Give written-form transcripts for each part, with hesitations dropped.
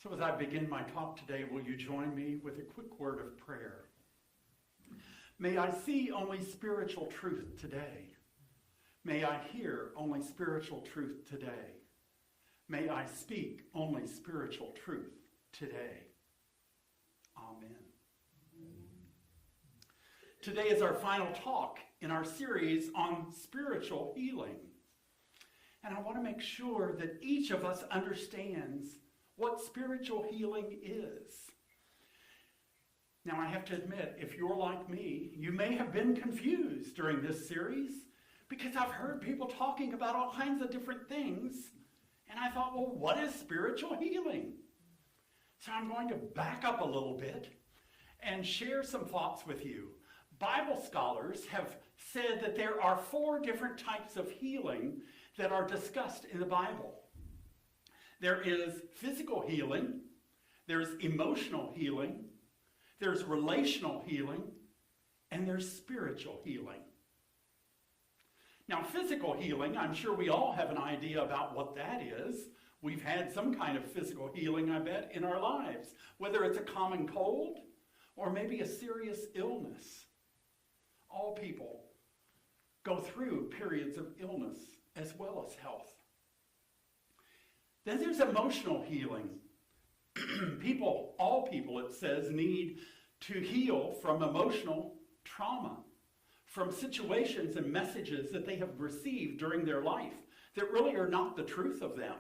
So as I begin my talk today, will you join me with a quick word of prayer? May I see only spiritual truth today. May I hear only spiritual truth today. May I speak only spiritual truth today. Amen. Today is our final talk in our series on spiritual healing. And I want to make sure that each of us understands what spiritual healing is. Now, I have to admit, if you're like me, you may have been confused during this series because I've heard people talking about all kinds of different things. And I thought, well, what is spiritual healing? So I'm going to back up a little bit and share some thoughts with you. Bible scholars have said that there are 4 different types of healing that are discussed in the Bible. There is physical healing, there's emotional healing, there's relational healing, and there's spiritual healing. Now, physical healing, I'm sure we all have an idea about what that is. We've had some kind of physical healing, I bet, in our lives, whether it's a common cold or maybe a serious illness. All people go through periods of illness as well as health. Then there's emotional healing. All people, it says, need to heal from emotional trauma, from situations and messages that they have received during their life that really are not the truth of them.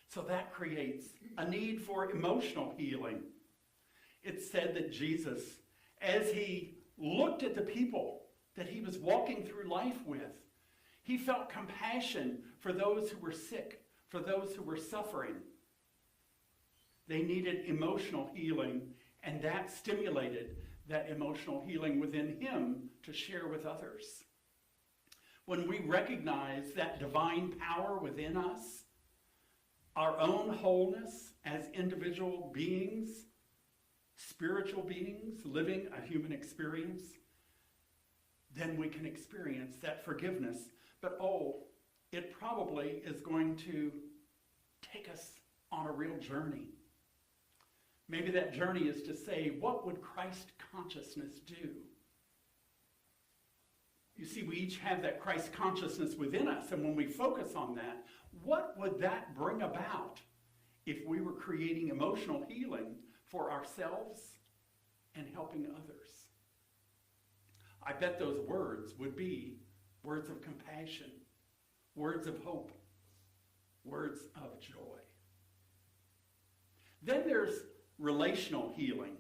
So that creates a need for emotional healing. It's said that Jesus, as he looked at the people that he was walking through life with, he felt compassion for those who were sick, for those who were suffering. They needed emotional healing, and that stimulated that emotional healing within him to share with others. When we recognize that divine power within us, our own wholeness as individual beings, spiritual beings living a human experience, then we can experience that forgiveness. But it probably is going to take us on a real journey. Maybe that journey is to say, what would Christ consciousness do? You see, we each have that Christ consciousness within us, and when we focus on that, what would that bring about if we were creating emotional healing for ourselves and helping others? I bet those words would be words of compassion, words of hope, words of joy. Then there's relational healing.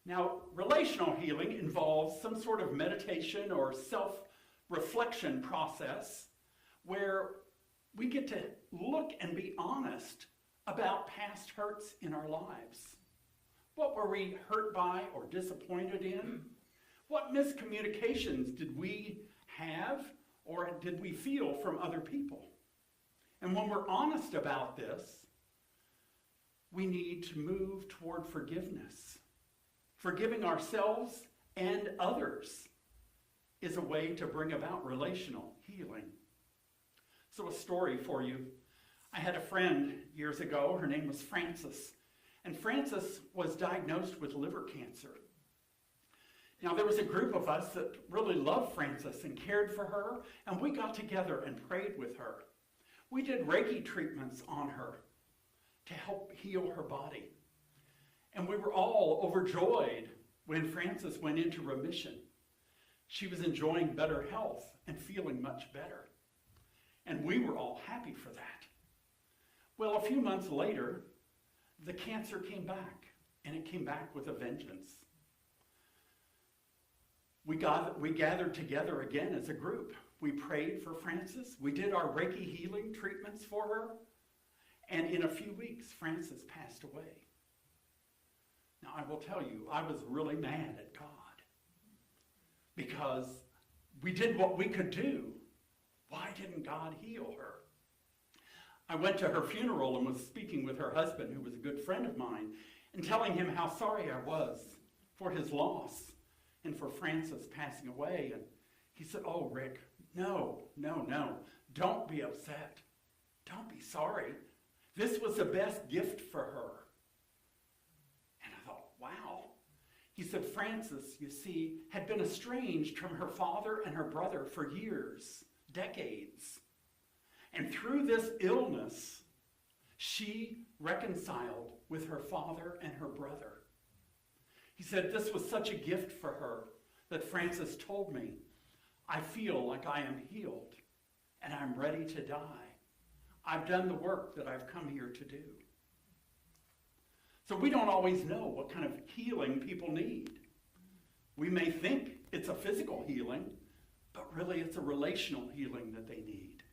Now, relational healing involves some sort of meditation or self-reflection process where we get to look and be honest about past hurts in our lives. What were we hurt by or disappointed in? What miscommunications did we have or did we feel from other people? And when we're honest about this, we need to move toward forgiveness. Forgiving ourselves and others is a way to bring about relational healing. So a story for you. I had a friend years ago. Her name was Frances. And Frances was diagnosed with liver cancer. Now, there was a group of us that really loved Frances and cared for her, and we got together and prayed with her. We did Reiki treatments on her to help heal her body. And we were all overjoyed when Frances went into remission. She was enjoying better health and feeling much better. And we were all happy for that. Well, a few months later, the cancer came back, and it came back with a vengeance. We gathered together again as a group. We prayed for Frances. We did our Reiki healing treatments for her. And in a few weeks, Frances passed away. Now, I will tell you, I was really mad at God because we did what we could do. Why didn't God heal her? I went to her funeral and was speaking with her husband, who was a good friend of mine, and telling him how sorry I was for his loss and for Frances passing away. And he said, "Oh, Rick, no, don't be upset. Don't be sorry. This was the best gift for her. And I thought, wow. He said, Frances, you see, had been estranged from her father and her brother for years, decades. And through this illness, she reconciled with her father and her brother. He said, this was such a gift for her that Frances told me, I feel like I am healed and I'm ready to die. I've done the work that I've come here to do. So we don't always know what kind of healing people need. We may think it's a physical healing, but really it's a relational healing that they need.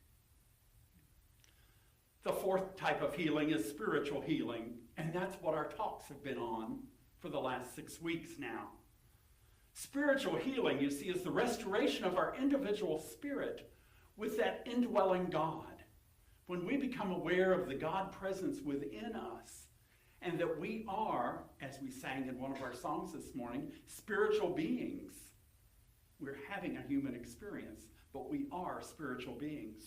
The fourth type of healing is spiritual healing, and that's what our talks have been on for the last 6 weeks now. Spiritual healing, you see, is the restoration of our individual spirit with that indwelling God. When we become aware of the God presence within us, and that we are, as we sang in one of our songs this morning, spiritual beings. We're having a human experience, but we are spiritual beings.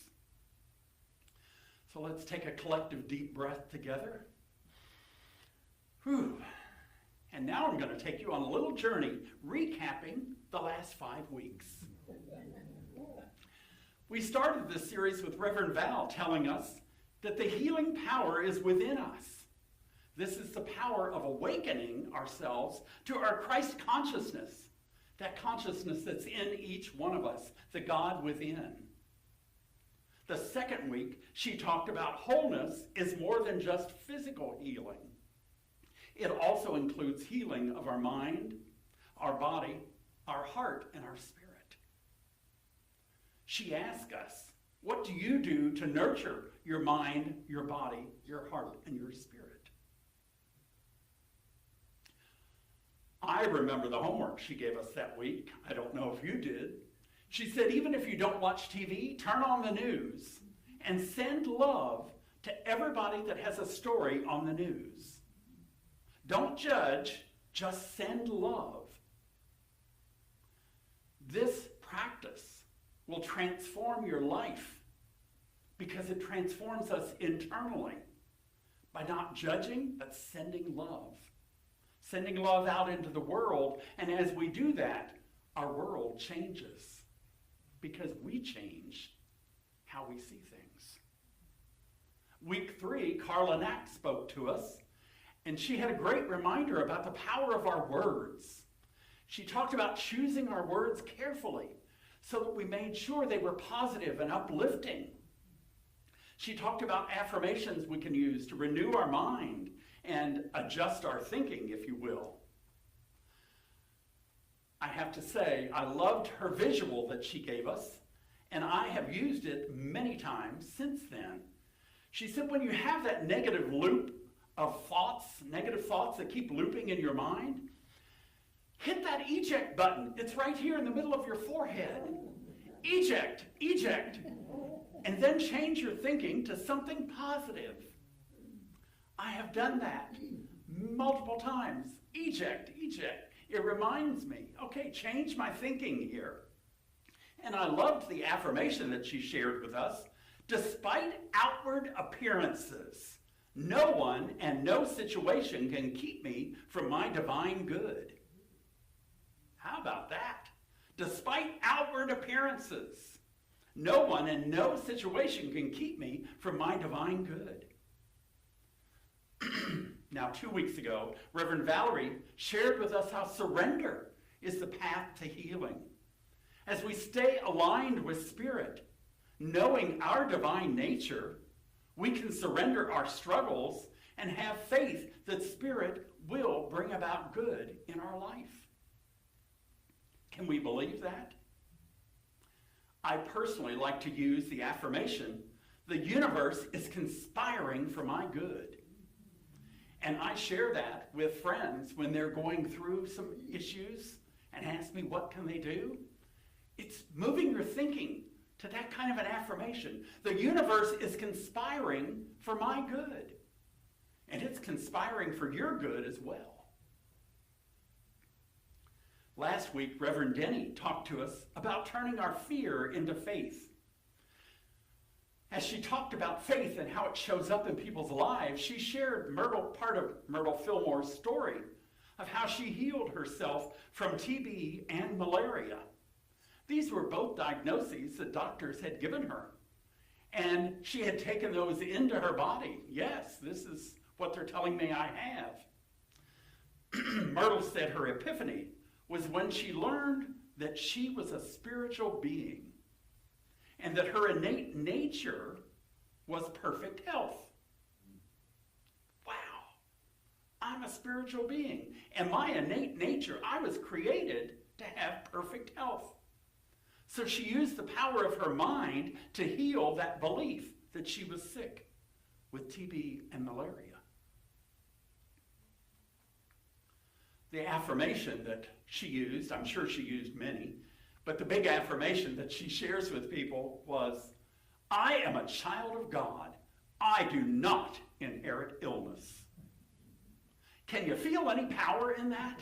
So let's take a collective deep breath together. Whew. And now I'm going to take you on a little journey, recapping the last 5 weeks. We started this series with Reverend Val telling us that the healing power is within us. This is the power of awakening ourselves to our Christ consciousness, that consciousness that's in each one of us, the God within. The second week, she talked about wholeness is more than just physical healing. It also includes healing of our mind, our body, our heart, and our spirit. She asked us, what do you do to nurture your mind, your body, your heart, and your spirit? I remember the homework she gave us that week. I don't know if you did. She said, even if you don't watch TV, turn on the news and send love to everybody that has a story on the news. Don't judge, just send love. This practice will transform your life because it transforms us internally by not judging, but sending love. Sending love out into the world, and as we do that, our world changes because we change how we see things. Week 3, Carla Knack spoke to us, and she had a great reminder about the power of our words. She talked about choosing our words carefully so that we made sure they were positive and uplifting. She talked about affirmations we can use to renew our mind and adjust our thinking, if you will. I have to say, I loved her visual that she gave us, and I have used it many times since then. She said when you have that negative loop of thoughts, negative thoughts that keep looping in your mind, hit that eject button. It's right here in the middle of your forehead. Eject, eject, and then change your thinking to something positive. I have done that multiple times. Eject, eject. It reminds me, okay, change my thinking here. And I loved the affirmation that she shared with us. Despite outward appearances, no one and no situation can keep me from my divine good. How about that? Despite outward appearances, no one and no situation can keep me from my divine good. Now, 2 weeks ago, Reverend Valerie shared with us how surrender is the path to healing. As we stay aligned with Spirit, knowing our divine nature, we can surrender our struggles and have faith that Spirit will bring about good in our life. Can we believe that? I personally like to use the affirmation, the universe is conspiring for my good. And I share that with friends when they're going through some issues and ask me what can they do. It's moving your thinking to that kind of an affirmation. The universe is conspiring for my good. And it's conspiring for your good as well. Last week, Reverend Denny talked to us about turning our fear into faith. as she talked about faith and how it shows up in people's lives, she shared part of Myrtle Fillmore's story of how she healed herself from TB and malaria. These were both diagnoses that doctors had given her. And she had taken those into her body. Yes, this is what they're telling me I have. Myrtle said her epiphany was when she learned that she was a spiritual being and that her innate nature was perfect health. Wow, I'm a spiritual being. And my innate nature, I was created to have perfect health. So she used the power of her mind to heal that belief that she was sick with TB and malaria. The affirmation that she used, I'm sure she used many, but the big affirmation that she shares with people was, I am a child of God. I do not inherit illness. Can you feel any power in that?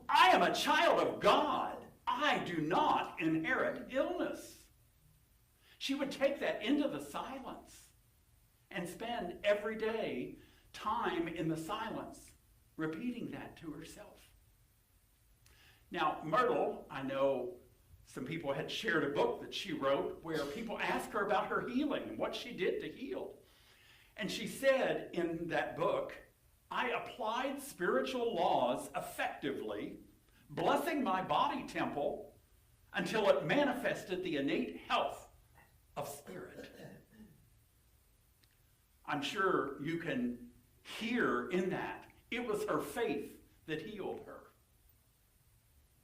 I am a child of God. I do not inherit illness. She would take that into the silence and spend every day time in the silence repeating that to herself. Now, Myrtle, I know some people had shared a book that she wrote where people asked her about her healing and what she did to heal. And she said in that book, I applied spiritual laws effectively, blessing my body temple until it manifested the innate health of spirit. I'm sure you can hear in that it was her faith that healed her.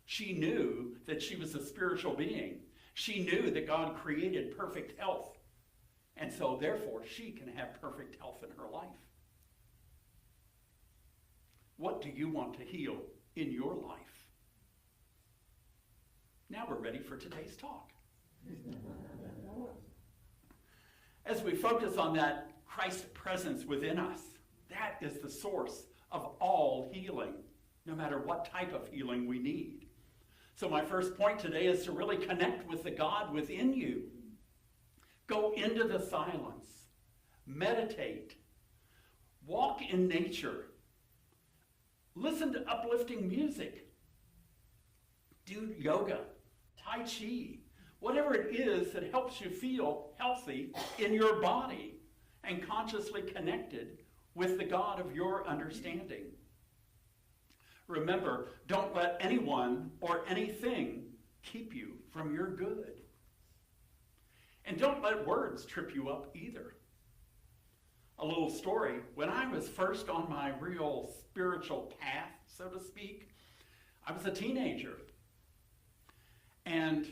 She knew that she was a spiritual being. She knew that God created perfect health. And so therefore she can have perfect health in her life. What do you want to heal in your life? Now we're ready for today's talk. As we focus on that Christ's presence within us, that is the source of all healing, no matter what type of healing we need. So my first point today is to really connect with the God within you. Go into the silence. Meditate. Walk in nature. Listen to uplifting music. Do yoga, tai chi, whatever it is that helps you feel healthy in your body and consciously connected with the God of your understanding. Remember, don't let anyone or anything keep you from your good. And don't let words trip you up either. A little story. When I was first on my real spiritual path, so to speak, I was a teenager. And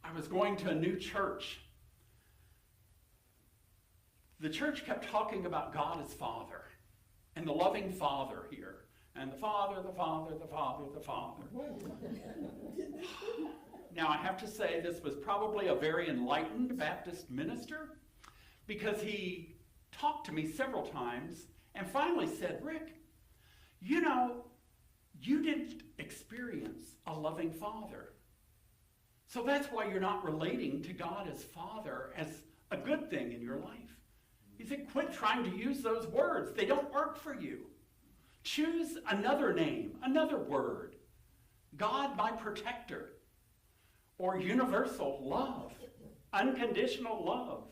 I was going to a new church. The church kept talking about God as Father and the loving Father here. And the Father, the Father, the Father, the Father. Now, I have to say this was probably a very enlightened Baptist minister because he talked to me several times and finally said, Rick, you know, you didn't experience a loving Father. So that's why you're not relating to God as Father as a good thing in your life. He said, quit trying to use those words. They don't work for you. Choose another name, another word. God, my protector. Or universal love, unconditional love.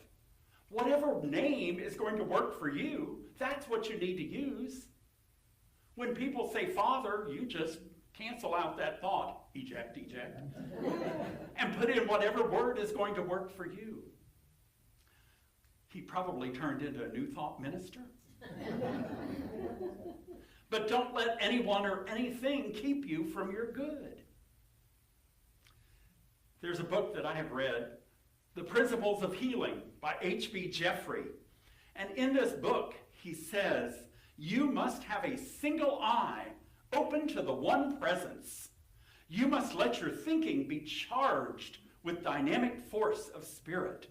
Whatever name is going to work for you, that's what you need to use. When people say Father, you just cancel out that thought, eject, and put in whatever word is going to work for you. He probably turned into a New Thought minister. But don't let anyone or anything keep you from your good. There's a book that I have read, The Principles of Healing by H.B. Jeffrey. And in this book, he says, you must have a single eye open to the one presence. You must let your thinking be charged with dynamic force of spirit.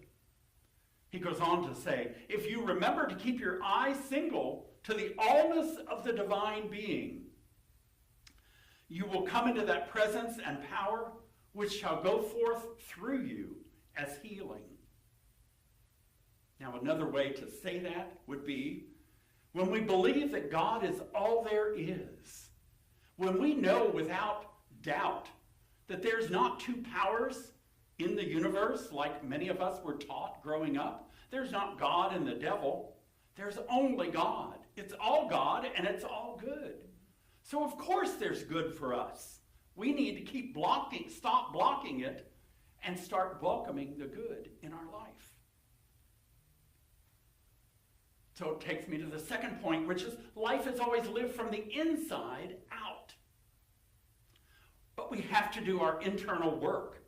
He goes on to say, if you remember to keep your eye single to the allness of the divine being, you will come into that presence and power which shall go forth through you as healing. Now, another way to say that would be when we believe that God is all there is, when we know without doubt that there's not two powers in the universe like many of us were taught growing up. There's not God and the devil. There's only God. It's all God and it's all good. So of course there's good for us. We need to stop blocking it and start welcoming the good in our life. So it takes me to the second point, which is life is always lived from the inside out. But we have to do our internal work.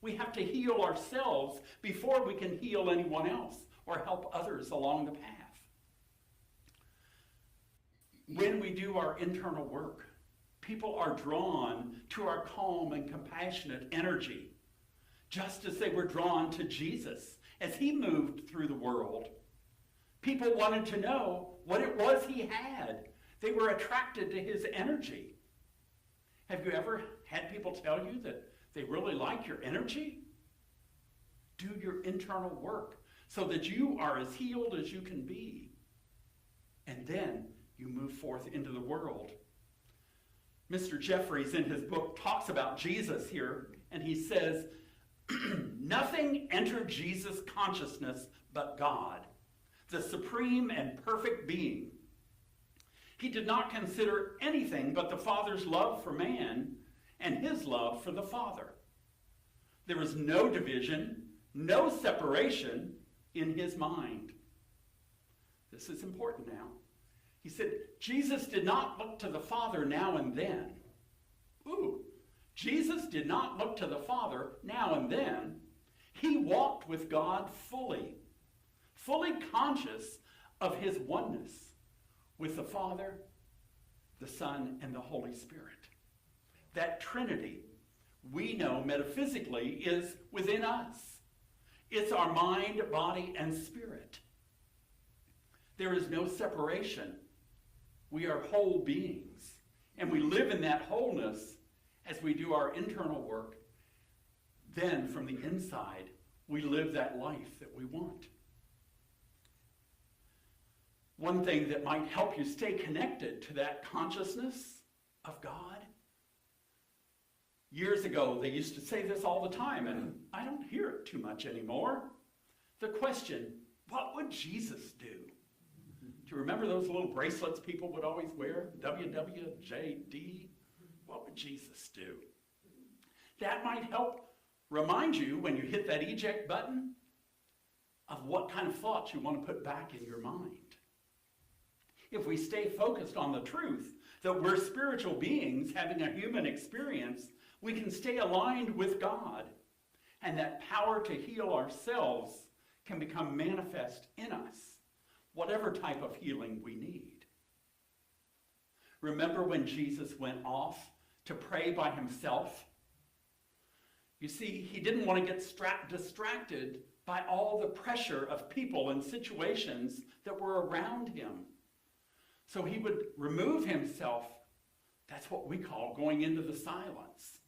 We have to heal ourselves before we can heal anyone else or help others along the path. When we do our internal work, people are drawn to our calm and compassionate energy, just as they were drawn to Jesus as he moved through the world. People wanted to know what it was he had. They were attracted to his energy. Have you ever had people tell you that they really like your energy? Do your internal work so that you are as healed as you can be. And then you move forth into the world. Mr. Jeffries in his book talks about Jesus here, and he says, nothing entered Jesus' consciousness but God, the supreme and perfect being. He did not consider anything but the Father's love for man and his love for the Father. There was no division, no separation in his mind. This is important now. He said, Jesus did not look to the Father now and then. Jesus did not look to the Father now and then. He walked with God fully conscious of his oneness with the Father, the Son, and the Holy Spirit. That Trinity, we know metaphysically, is within us. It's our mind, body, and spirit. There is no separation. We are whole beings, and we live in that wholeness as we do our internal work. Then, from the inside, we live that life that we want. One thing that might help you stay connected to that consciousness of God. Years ago, they used to say this all the time, and I don't hear it too much anymore. The question, what would Jesus do? Do you remember those little bracelets people would always wear? WWJD? What would Jesus do? That might help remind you when you hit that eject button of what kind of thoughts you want to put back in your mind. If we stay focused on the truth that we're spiritual beings having a human experience, we can stay aligned with God, and that power to heal ourselves can become manifest in us, whatever type of healing we need. Remember when Jesus went off to pray by himself? You see, he didn't want to get distracted by all the pressure of people and situations that were around him. So he would remove himself. That's what we call going into the silence.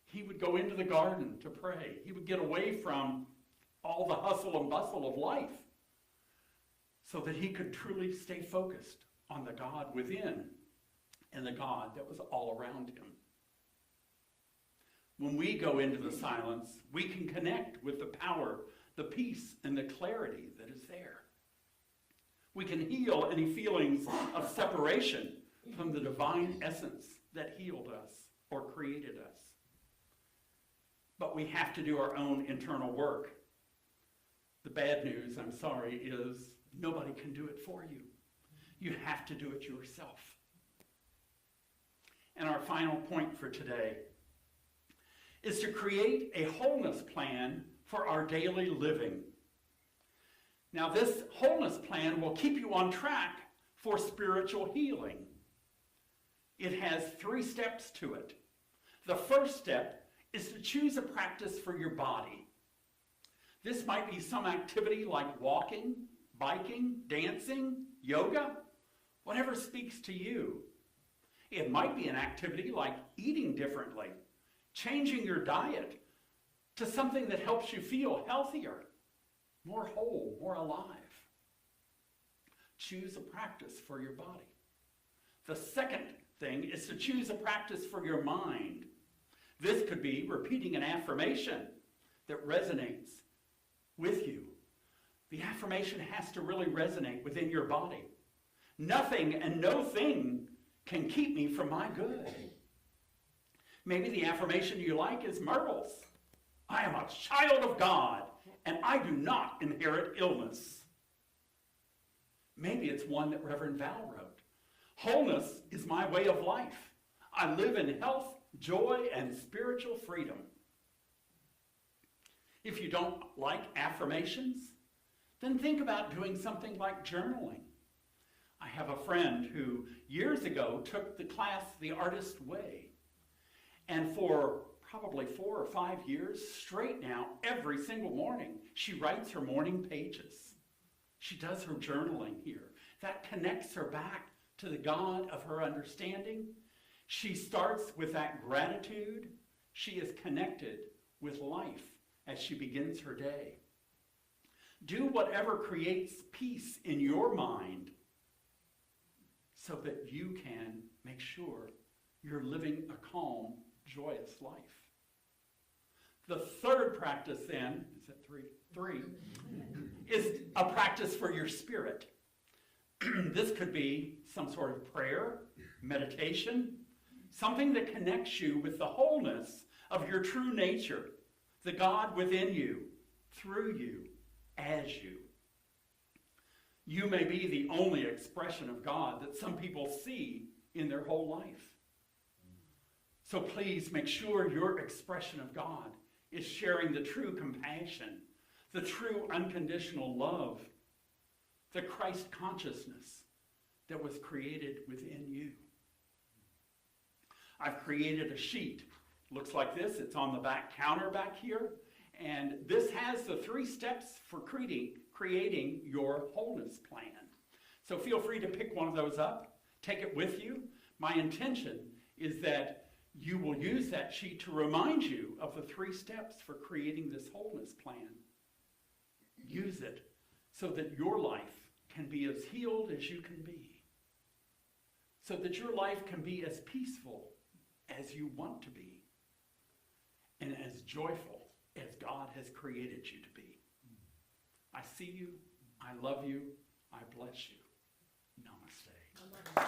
He would go into the garden to pray. He would get away from all the hustle and bustle of life so that he could truly stay focused on the God within and the God that was all around him. When we go into the silence, we can connect with the power, the peace, and the clarity that is there. We can heal any feelings of separation from the divine essence that healed us or created us. But we have to do our own internal work. The bad news, I'm sorry, is nobody can do it for you. You have to do it yourself. And our final point for today is to create a wholeness plan for our daily living. Now, this wholeness plan will keep you on track for spiritual healing. It has 3 steps to it. The first step is to choose a practice for your body. This might be some activity like walking, biking, dancing, yoga, whatever speaks to you. It might be an activity like eating differently, changing your diet to something that helps you feel healthier, more whole, more alive. choose a practice for your body. The second thing is to choose a practice for your mind. This could be repeating an affirmation that resonates with you. The affirmation has to really resonate within your body. Nothing and no thing can keep me from my good. Maybe the affirmation you like is Myrtle's. I am a child of God, and I do not inherit illness. Maybe it's one that Reverend Val wrote. Wholeness is my way of life. I live in health, joy, and spiritual freedom. If you don't like affirmations, then think about doing something like journaling. I have a friend who years ago took the class The Artist Way. And for probably 4 or 5 years straight now, every single morning, she writes her morning pages. She does her journaling here. That connects her back to the God of her understanding. She starts with that gratitude. She is connected with life as she begins her day. Do whatever creates peace in your mind so that you can make sure you're living a calm, joyous life. The third practice then, is that three? Three, is a practice for your spirit. This could be some sort of prayer, meditation, something that connects you with the wholeness of your true nature, the God within you, through you, as you. You may be the only expression of God that some people see in their whole life. So please make sure your expression of God is sharing the true compassion, the true unconditional love, the Christ consciousness that was created within you. I've created a sheet. Looks like this. It's on the back counter back here. And this has the 3 steps for creating your wholeness plan. So feel free to pick one of those up, take it with you. My intention is that you will use that sheet to remind you of the 3 steps for creating this wholeness plan. Use it so that your life can be as healed as you can be. So that your life can be as peaceful as you want to be. And as joyful as God has created you to be. I see you. I love you. I bless you. Namaste.